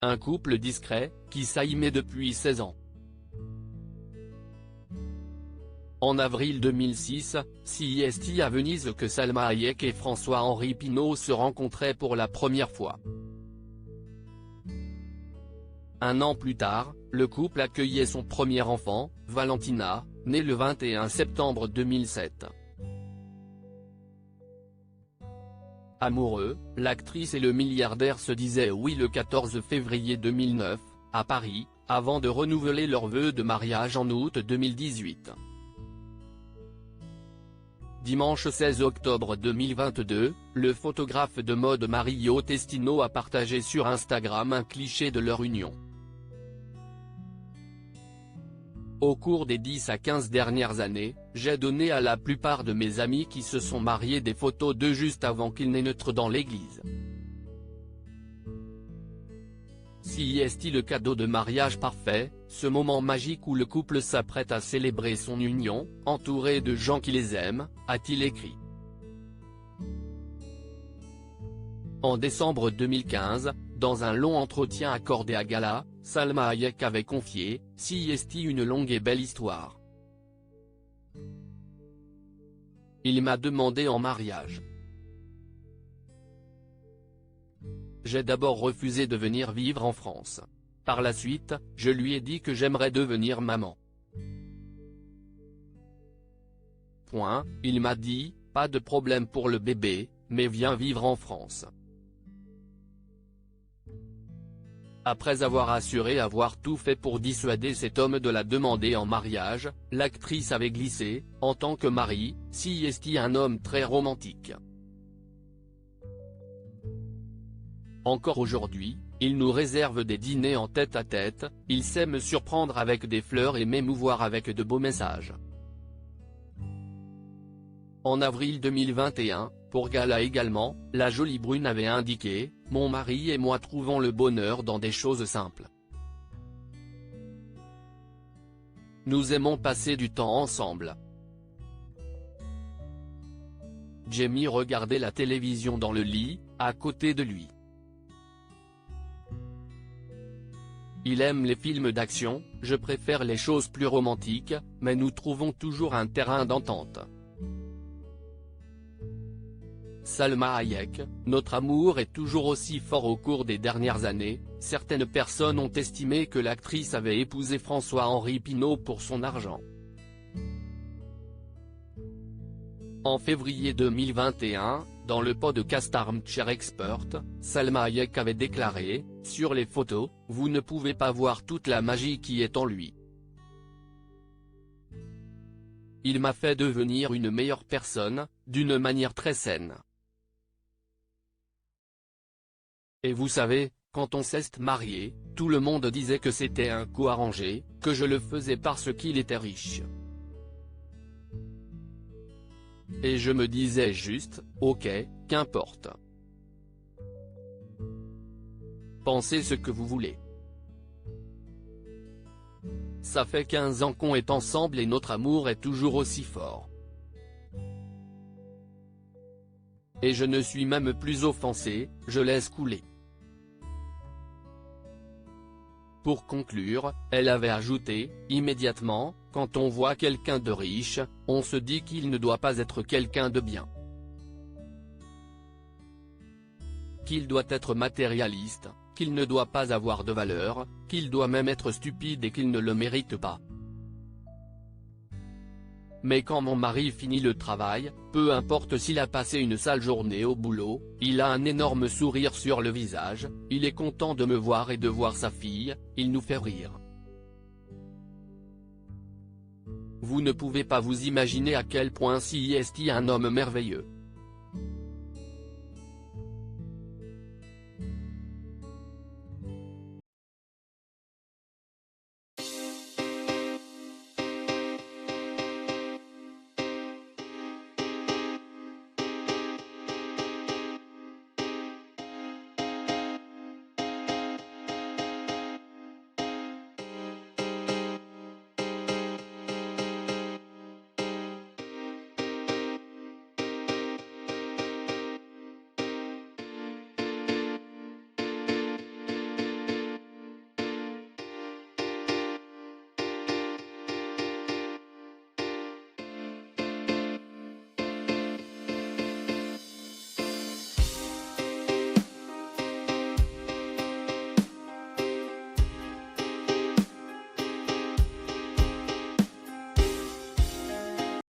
un couple discret, qui s'aimait depuis 16 ans. En avril 2006, c'est à Venise que Salma Hayek et François-Henri Pinault se rencontraient pour la première fois. Un an plus tard, le couple accueillait son premier enfant, Valentina, née le 21 septembre 2007. Amoureux, l'actrice et le milliardaire se disaient oui le 14 février 2009, à Paris, avant de renouveler leurs vœux de mariage en août 2018. Dimanche 16 octobre 2022, le photographe de mode Mario Testino a partagé sur Instagram un cliché de leur union. Au cours des 10 à 15 dernières années, j'ai donné à la plupart de mes amis qui se sont mariés des photos d'eux juste avant qu'ils n'entrent dans l'église. C'est le cadeau de mariage parfait, ce moment magique où le couple s'apprête à célébrer son union, entouré de gens qui les aiment, a-t-il écrit. En décembre 2015, dans un long entretien accordé à Gala, Salma Hayek avait confié « C'est une longue et belle histoire. Il m'a demandé en mariage. J'ai d'abord refusé de venir vivre en France. Par la suite, je lui ai dit que j'aimerais devenir maman. Il m'a dit, pas de problème pour le bébé, mais viens vivre en France. Après avoir assuré avoir tout fait pour dissuader cet homme de la demander en mariage, l'actrice avait glissé, en tant que mari, c'est un homme très romantique. Encore aujourd'hui, il nous réserve des dîners en tête-à-tête, il sait me surprendre avec des fleurs et m'émouvoir avec de beaux messages. En avril 2021, pour Gala également, la jolie brune avait indiqué « Mon mari et moi trouvons le bonheur dans des choses simples. Nous aimons passer du temps ensemble. » Jamie regardait la télévision dans le lit, à côté de lui. Il aime les films d'action, je préfère les choses plus romantiques, mais nous trouvons toujours un terrain d'entente. Salma Hayek, notre amour est toujours aussi fort. Au cours des dernières années, certaines personnes ont estimé que l'actrice avait épousé François-Henri Pinault pour son argent. En février 2021, dans le podcast Armchair Expert, Salma Hayek avait déclaré « Sur les photos, vous ne pouvez pas voir toute la magie qui est en lui. Il m'a fait devenir une meilleure personne, d'une manière très saine. Et vous savez, quand on s'est marié, tout le monde disait que c'était un coup arrangé, que je le faisais parce qu'il était riche. Et je me disais juste, ok, qu'importe. Pensez ce que vous voulez. Ça fait 15 ans qu'on est ensemble et notre amour est toujours aussi fort. Et je ne suis même plus offensé, je laisse couler. » Pour conclure, elle avait ajouté, immédiatement, quand on voit quelqu'un de riche, on se dit qu'il ne doit pas être quelqu'un de bien. Qu'il doit être matérialiste, qu'il ne doit pas avoir de valeur, qu'il doit même être stupide et qu'il ne le mérite pas. Mais quand mon mari finit le travail, peu importe s'il a passé une sale journée au boulot, il a un énorme sourire sur le visage, il est content de me voir et de voir sa fille, il nous fait rire. Vous ne pouvez pas vous imaginer à quel point c'est un homme merveilleux.